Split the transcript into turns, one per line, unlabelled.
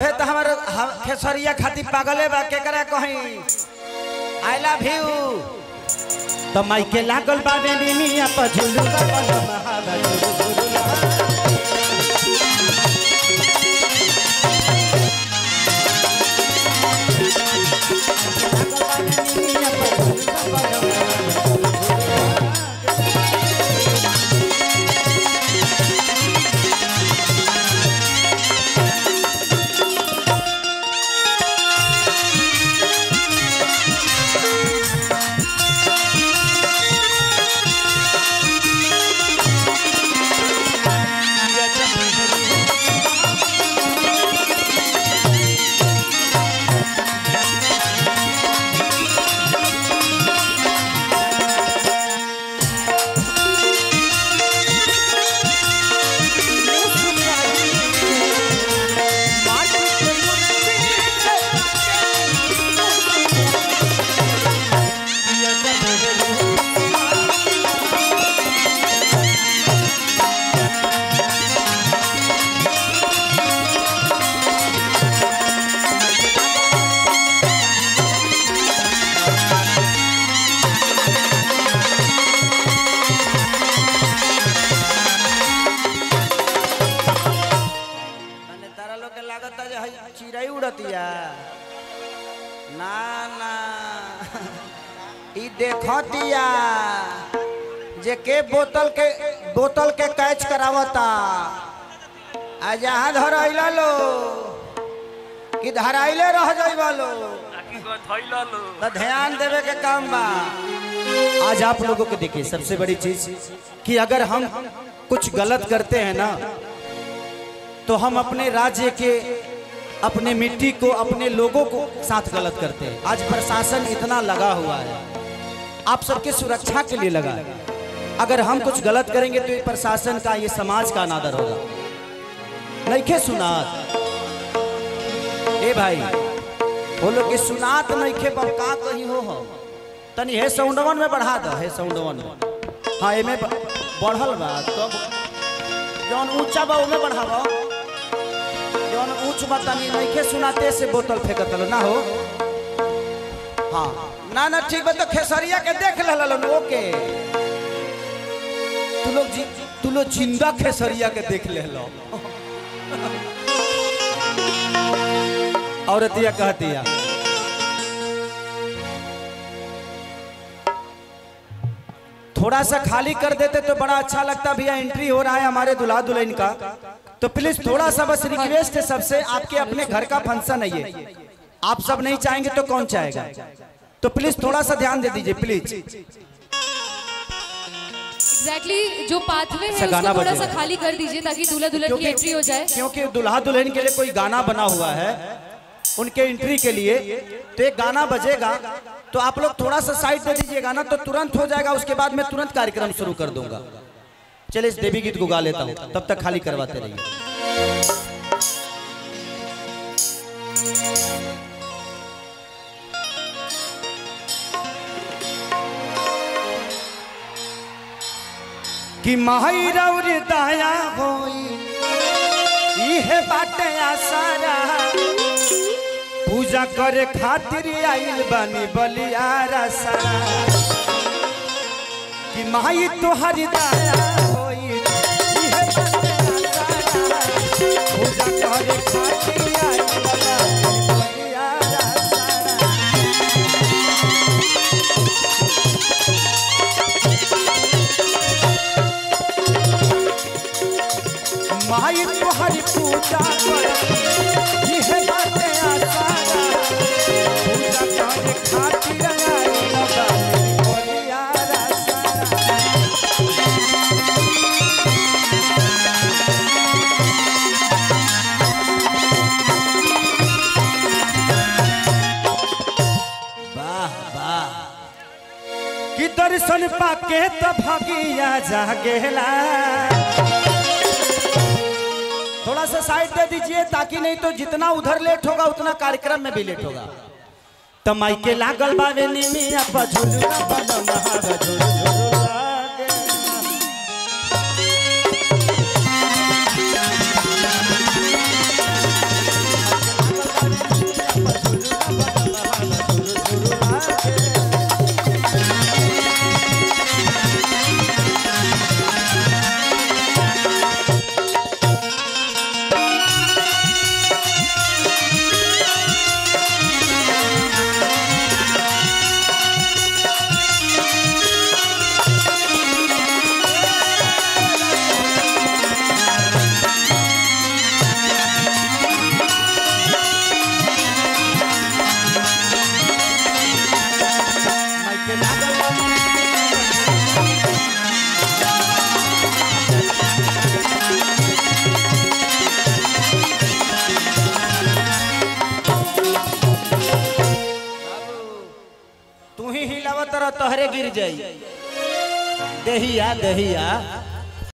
तो हमारे खेसरिया खातिर पागले बा केकरा कहीं आई लव यू तो माइके लागल बा बेनिया पर झुलू का महाबा चिड़ै उड़तिया ना ना ई देखतिया जे के बोतल के कैच करावता आ जहाँ धरैला लो कि धराइले रह जाइबा लो तो ध्यान देवे के काम बा। आज आप लोगों को देखिए सबसे बड़ी चीज कि अगर हम कुछ गलत करते हैं ना तो हम अपने राज्य के अपने मिट्टी को अपने लोगों को साथ गलत करते हैं। आज प्रशासन इतना लगा हुआ है आप सबके सुरक्षा के लिए लगा है। अगर हम कुछ गलत करेंगे तो ये प्रशासन का ये समाज का अनादर होगा। नइखे सुनात ए भाई बोलो कि सुनात नइखे पर का कहीं हो तनी हे साउंडवन में बढ़ा दो हे साउंडवन में हाँ एमे बढ़ल बा तब जौन ऊंचा बा ओमे बढ़ावा जौन ऊंच बतानी नइखे सुनाते से बोतल फेंकत ना हो। हाँ ना ना ठीक बा तो खेसरिया के देख लेलो ओके तू लोग जिंदा खेसरिया के देख लेलो। औरतिया कहतिया थोड़ा सा खाली कर देते तो बड़ा अच्छा लगता। भैया एंट्री हो रहा है हमारे दुल्हा दुल्हन का तो प्लीज थोड़ा सा बस रिक्वेस्ट है सबसे आपके अपने घर का फंक्शन है ये आप सब नहीं चाहेंगे तो कौन चाहेगा तो प्लीज थोड़ा सा ध्यान दे दीजिए प्लीज।
एग्जैक्टली जो पाथवे है उसको थोड़ा सा खाली कर दीजिए ताकि दूल्हा दुल्हन की एंट्री हो जाए
क्योंकि दुल्हा दुल्हन के लिए कोई गाना बना हुआ है उनके एंट्री के लिए तो एक गाना बजेगा तो आप लोग थोड़ा सा साइड दे दीजिए गाना तो तुरंत हो जाएगा। उसके बाद मैं तुरंत कार्यक्रम शुरू कर दूंगा। चलिए इस देवी गीत को गा लेता हूं तब तक खाली करवाते रहिए। कि माई रौर दया होई इहे बाटे आसारा पूजा करे खातिर आइल बानी बलियारा सारा कि माई तोहरी दया होई इहे बाटे आसारा पूजा करे खातिर आइल बानी बलियारा माई तोहरी पूजा करे इहे बाटे आसारा पूजा करे खातिर आइल बानी बलियारा वाह वाह कि दर्शन पाके त भागिया जागेला। थोड़ा सा साइड दे दीजिए ताकि नहीं तो जितना उधर लेट होगा उतना कार्यक्रम में भी लेट होगा। तो माइके लागल बावे निमिया पर झुलुआ बन महाबा झुलुआ तहरे गिर जाई। दहिया दहिया